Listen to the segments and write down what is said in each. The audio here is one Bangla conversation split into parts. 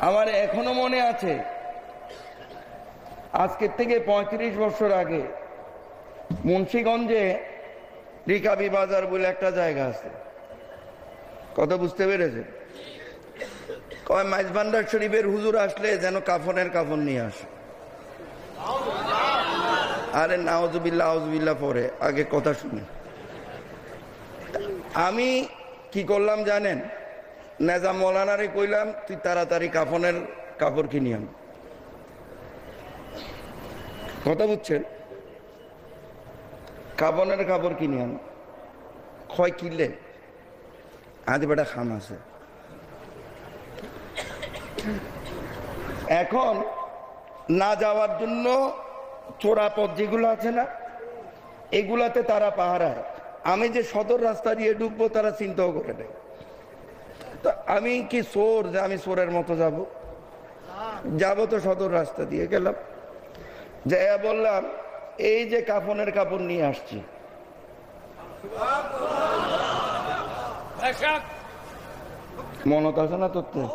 আমার এখনো মনে আছে, আজকের থেকে ৩৫ বছর আগে মুন্সিগঞ্জে রিকাবি বাজার বলে একটা জায়গা আছে। কথা বুঝতে পেরেছে? কয় মাইজভান্ডার শরীফের হুজুর আসলে যেন কাফনের কাফন নিয়ে আসে। আরে নাউজুবিল্লাহ আউজুবিল্লাহ পরে আগে কথা শুনি। আমি কি করলাম জানেন? নেজাম মৌলানারে কইলাম, তুই তাড়াতাড়ি কাফনের কাপড় কিনি আন। কথা বুঝছেন? কাফনের কাপড় কিনি আন। ক্ষয় কিনলে আদি বেটা খাম আছে। এখন না যাওয়ার জন্য চোরা পথ যেগুলো আছে না, এগুলাতে তারা পাহারায়। আমি যে সদর রাস্তা দিয়ে ঢুকবো তারা চিন্তাও করে নেয়। তো আমি কি চোর যে আমি চোরের মতো যাব তো সদর রাস্তা দিয়ে গেলাম, যে বললাম এই যে কাফনের কাপড় নিয়ে আসছি। মনত আছে না তোর?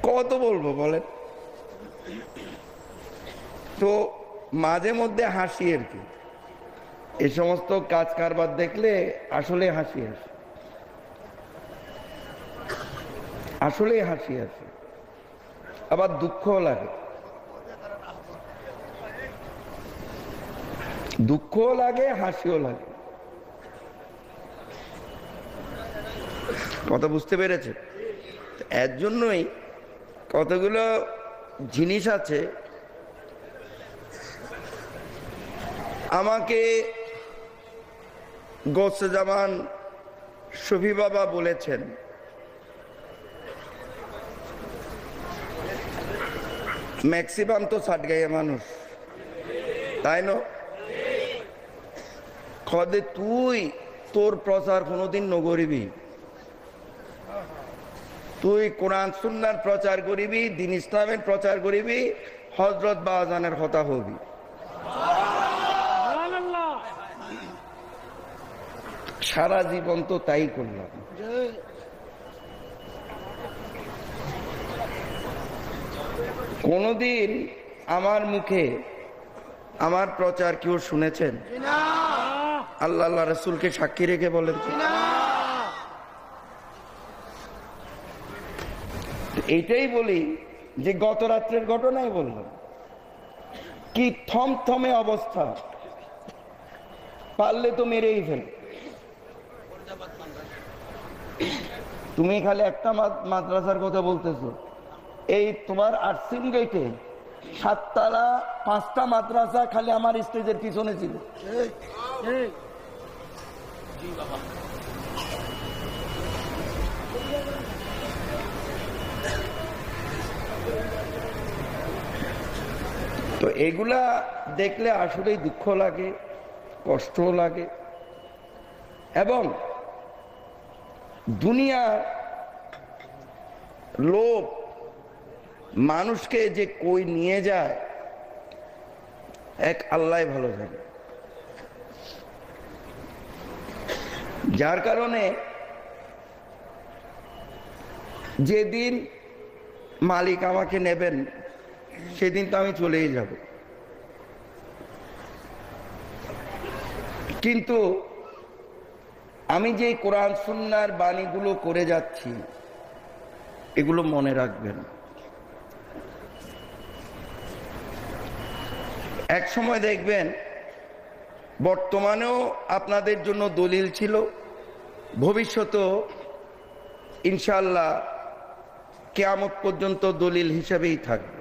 কত বলবো বলেন? তো মাঝে মধ্যে হাসি আর কি, এই সমস্ত কাজ কারবার দেখলে আসলে হাসি আসে, আসলে হাসি আসে, আবার দুঃখও লাগে। দুঃখও লাগে, হাসিও লাগে। কথা বুঝতে পেরেছে? এর জন্যই কতগুলো জিনিস আছে। আমাকে গৌসে জামান শফি বাবা বলেছেন, ম্যাক্সিমাম তো সাটগাইয়া মানুষ, তাই না? খদে তুই তোর প্রচার কোনোদিন নগরিবি, তুই কোরআন সুন্নাহর প্রচার করিবি, দ্বীন ইসলামের প্রচার করিবি, হযরত বাজানের কথা হবি। সারা জীবন তো তাই করলাম। কোনদিন আমার মুখে আমার প্রচার কেউ শুনেছেন? আল্লাহ আল্লাহ রাসূলকে সাক্ষী রেখে বলেন। এইটাই বলি যে গত রাত্রের ঘটনাই বললাম, কি থমথমে অবস্থা, পারলে তো মেরেই ফেল। তুমি খালি একটা মাদ্রাসার কথা বলতেছো, এই তোমার আর্টসিন গেটে 7 তলা 5টা মাদ্রাসা খালি আমার স্টেজের পিছনে ছিল। তো এগুলা দেখলে আসলেই দুঃখ লাগে, কষ্টও লাগে। এবং দুনিয়ার লোভ মানুষকে যে কই নিয়ে যায় এক আল্লাহ ভালো জানে। যার কারণে যেদিন মালিক আমাকে নেবেন সেদিন তো আমি চলেই যাব, কিন্তু আমি যে কোরআন সুন্নাহর বাণীগুলো করে যাচ্ছি এগুলো মনে রাখবেন। এক সময় দেখবেন বর্তমানেও আপনাদের জন্য দলিল ছিল, ভবিষ্যতেও ইনশাআল্লাহ কিয়ামত পর্যন্ত দলিল হিসেবেই থাকবে।